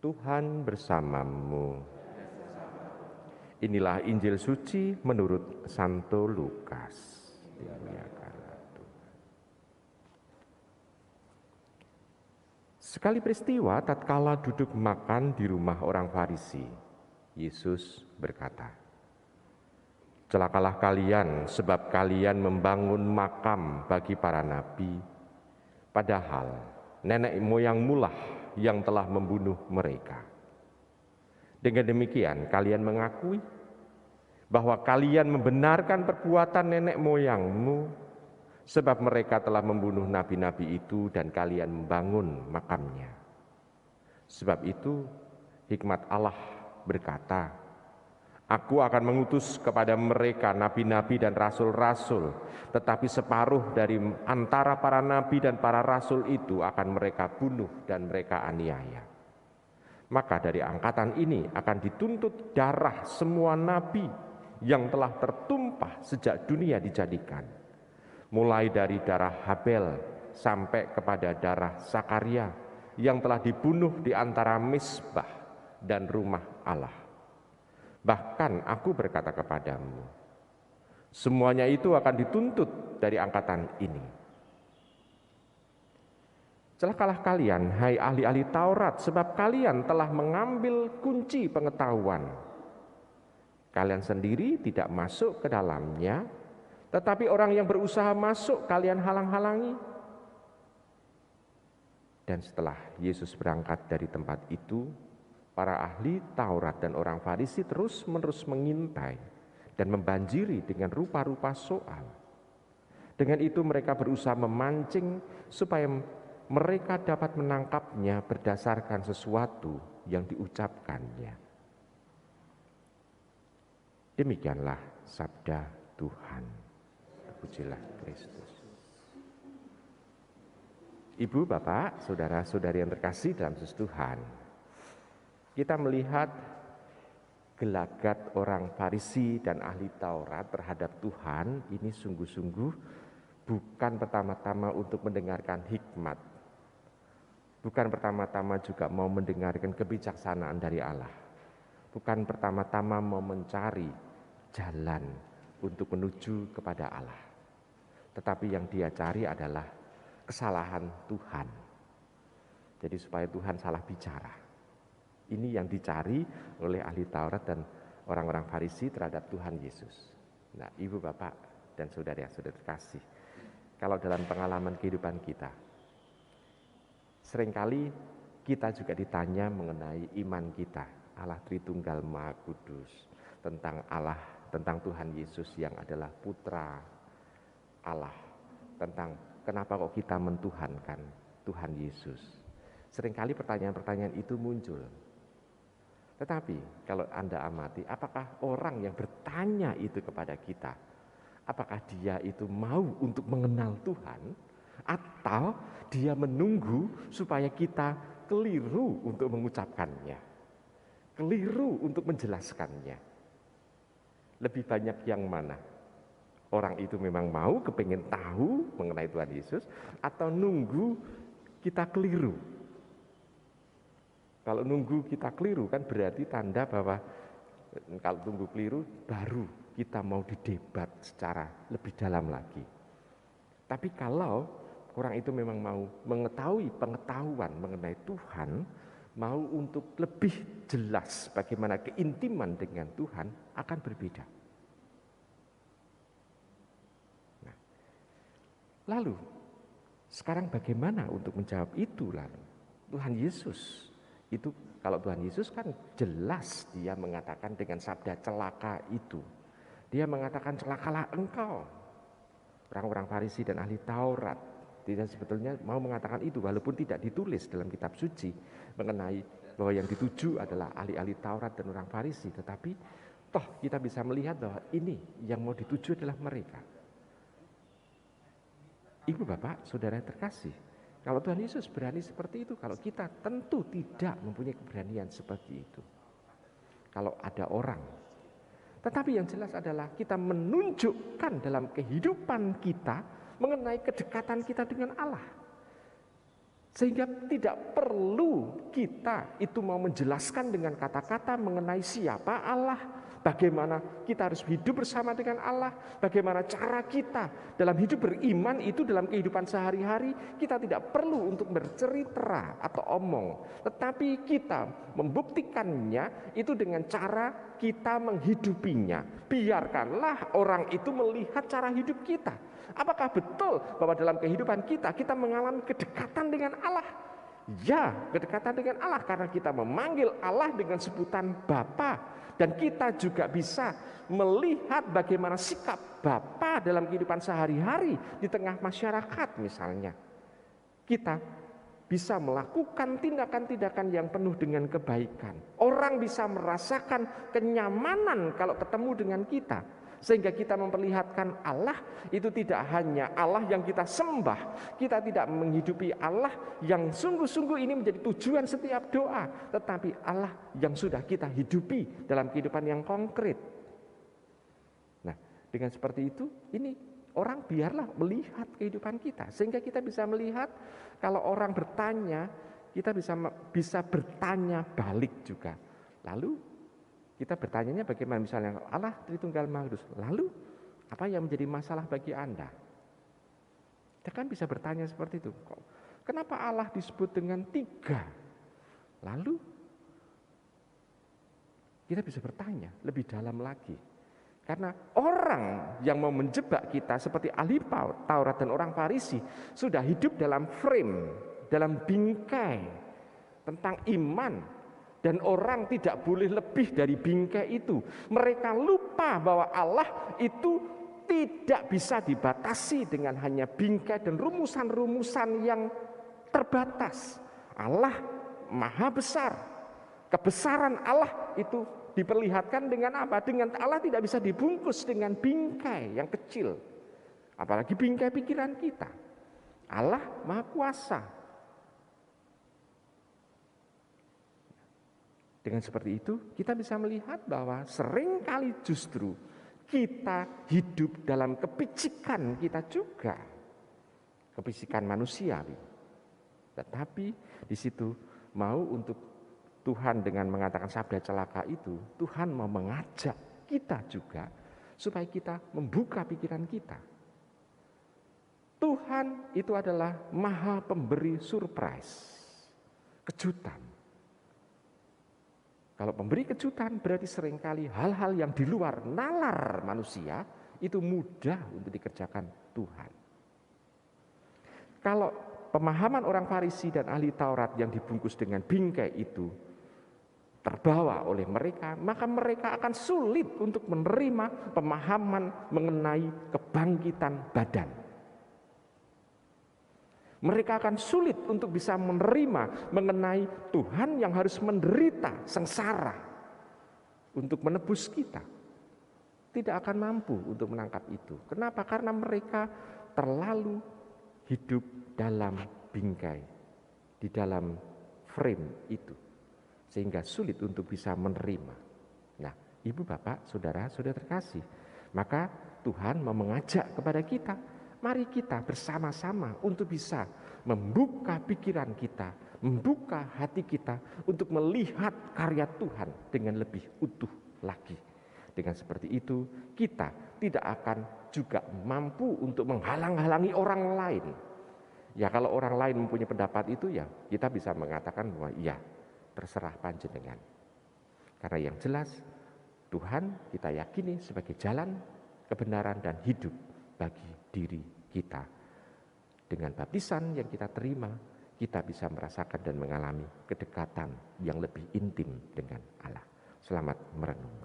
Tuhan bersamamu. Inilah Injil suci menurut Santo Lukas. Dimuliakanlah Tuhan. Sekali peristiwa tatkala duduk makan di rumah orang Farisi, Yesus berkata, "Celakalah kalian sebab kalian membangun makam bagi para nabi, padahal nenek moyangmulah yang telah membunuh mereka. Dengan demikian kalian mengakui bahwa kalian membenarkan perbuatan nenek moyangmu, sebab mereka telah membunuh nabi-nabi itu dan kalian membangun makamnya. Sebab itu hikmat Allah berkata, Aku akan mengutus kepada mereka nabi-nabi dan rasul-rasul, tetapi separuh dari antara para nabi dan para rasul itu akan mereka bunuh dan mereka aniaya. Maka dari angkatan ini akan dituntut darah semua nabi yang telah tertumpah sejak dunia dijadikan, mulai dari darah Habel sampai kepada darah Zakaria yang telah dibunuh di antara Mizbah dan rumah Allah. Bahkan aku berkata kepadamu, semuanya itu akan dituntut dari angkatan ini. Celakalah kalian, hai ahli-ahli Taurat, sebab kalian telah mengambil kunci pengetahuan. Kalian sendiri tidak masuk ke dalamnya, tetapi orang yang berusaha masuk kalian halang-halangi." Dan setelah Yesus berangkat dari tempat itu, para ahli Taurat dan orang Farisi terus-menerus mengintai dan membanjiri dengan rupa-rupa soal. Dengan itu mereka berusaha memancing supaya mereka dapat menangkapnya berdasarkan sesuatu yang diucapkannya. Demikianlah sabda Tuhan. Terpujilah Kristus. Ibu, Bapak, saudara-saudari yang terkasih dalam Yesus Tuhan, kita melihat gelagat orang Farisi dan ahli Taurat terhadap Tuhan ini sungguh-sungguh bukan pertama-tama untuk mendengarkan hikmat, bukan pertama-tama juga mau mendengarkan kebijaksanaan dari Allah, bukan pertama-tama mau mencari jalan untuk menuju kepada Allah, tetapi yang dia cari adalah kesalahan Tuhan. Jadi supaya Tuhan salah bicara. Ini yang dicari oleh ahli Taurat dan orang-orang Farisi terhadap Tuhan Yesus. Nah, Ibu, Bapak, dan saudara yang sudah terkasih, kalau dalam pengalaman kehidupan kita, seringkali kita juga ditanya mengenai iman kita, Allah Tritunggal Maha Kudus, tentang Allah, tentang Tuhan Yesus yang adalah Putra Allah, tentang kenapa kok kita mentuhankan Tuhan Yesus. Seringkali pertanyaan-pertanyaan itu muncul. Tetapi kalau Anda amati, apakah orang yang bertanya itu kepada kita, apakah dia itu mau untuk mengenal Tuhan, atau dia menunggu supaya kita keliru untuk mengucapkannya, keliru untuk menjelaskannya? Lebih banyak yang mana? Orang itu memang mau, kepingin tahu mengenai Tuhan Yesus, atau nunggu kita keliru? Kalau nunggu kita keliru kan berarti tanda bahwa kalau tunggu keliru baru kita mau didebat secara lebih dalam lagi. Tapi kalau orang itu memang mau mengetahui pengetahuan mengenai Tuhan, mau untuk lebih jelas bagaimana keintiman dengan Tuhan, akan berbeda. Nah, lalu sekarang bagaimana untuk menjawab itu lalu? Tuhan Yesus itu, kalau Tuhan Yesus kan jelas dia mengatakan dengan sabda celaka itu. Dia mengatakan celakalah engkau. Orang-orang Farisi dan ahli Taurat tidak sebetulnya mau mengatakan itu, walaupun tidak ditulis dalam kitab suci mengenai bahwa yang dituju adalah ahli-ahli Taurat dan orang Farisi. Tetapi toh kita bisa melihat bahwa ini yang mau dituju adalah mereka. Ibu, Bapak, saudara yang terkasih, kalau Tuhan Yesus berani seperti itu, kalau kita tentu tidak mempunyai keberanian seperti itu. Kalau ada orang. Tetapi yang jelas adalah kita menunjukkan dalam kehidupan kita mengenai kedekatan kita dengan Allah. Sehingga tidak perlu kita itu mau menjelaskan dengan kata-kata mengenai siapa Allah, bagaimana kita harus hidup bersama dengan Allah, bagaimana cara kita dalam hidup beriman itu dalam kehidupan sehari-hari, kita tidak perlu untuk bercerita atau omong, tetapi kita membuktikannya itu dengan cara kita menghidupinya. Biarkanlah orang itu melihat cara hidup kita. Apakah betul bahwa dalam kehidupan kita mengalami kedekatan dengan Allah? Ya, kedekatan dengan Allah karena kita memanggil Allah dengan sebutan Bapa, dan kita juga bisa melihat bagaimana sikap Bapa dalam kehidupan sehari-hari di tengah masyarakat misalnya. Kita bisa melakukan tindakan-tindakan yang penuh dengan kebaikan. Orang bisa merasakan kenyamanan kalau ketemu dengan kita. Sehingga kita memperlihatkan Allah itu tidak hanya Allah yang kita sembah. Kita tidak menghidupi Allah yang sungguh-sungguh ini menjadi tujuan setiap doa. Tetapi Allah yang sudah kita hidupi dalam kehidupan yang konkret. Nah, dengan seperti itu, ini orang biarlah melihat kehidupan kita. Sehingga kita bisa melihat kalau orang bertanya, kita bisa bertanya balik juga. Lalu kita bertanyanya bagaimana, misalnya Allah Tritunggal Maha Kudus, lalu apa yang menjadi masalah bagi Anda? Kita kan bisa bertanya seperti itu. Kenapa Allah disebut dengan 3? Lalu kita bisa bertanya lebih dalam lagi. Karena orang yang mau menjebak kita seperti ahli Taurat dan orang Farisi sudah hidup dalam frame, dalam bingkai tentang iman. Dan orang tidak boleh lebih dari bingkai itu. Mereka lupa bahwa Allah itu tidak bisa dibatasi dengan hanya bingkai dan rumusan-rumusan yang terbatas. Allah maha besar. Kebesaran Allah itu diperlihatkan dengan apa? Dengan Allah tidak bisa dibungkus dengan bingkai yang kecil. Apalagi bingkai pikiran kita. Allah maha kuasa. Dengan seperti itu, kita bisa melihat bahwa seringkali justru kita hidup dalam kepicikan kita juga. Kepicikan manusiawi. Tetapi di situ mau untuk Tuhan dengan mengatakan sabda celaka itu, Tuhan mau mengajak kita juga supaya kita membuka pikiran kita. Tuhan itu adalah maha pemberi surprise, kejutan. Kalau pemberi kejutan berarti seringkali hal-hal yang di luar nalar manusia itu mudah untuk dikerjakan Tuhan. Kalau pemahaman orang Farisi dan ahli Taurat yang dibungkus dengan bingkai itu terbawa oleh mereka, maka mereka akan sulit untuk menerima pemahaman mengenai kebangkitan badan. Mereka akan sulit untuk bisa menerima mengenai Tuhan yang harus menderita sengsara untuk menebus kita. Tidak akan mampu untuk menangkap itu. Kenapa? Karena mereka terlalu hidup dalam bingkai, di dalam frame itu. Sehingga sulit untuk bisa menerima. Nah, Ibu, Bapak, Saudara, Saudara terkasih, maka Tuhan mau mengajak kepada kita, mari kita bersama-sama untuk bisa membuka pikiran kita, membuka hati kita untuk melihat karya Tuhan dengan lebih utuh lagi. Dengan seperti itu, kita tidak akan juga mampu untuk menghalang-halangi orang lain. Ya, kalau orang lain mempunyai pendapat itu, ya kita bisa mengatakan bahwa ya, terserah panjenengan. Karena yang jelas, Tuhan kita yakini sebagai jalan, kebenaran, dan hidup bagi diri kita. Dengan baptisan yang kita terima, kita bisa merasakan dan mengalami kedekatan yang lebih intim dengan Allah. Selamat merenung.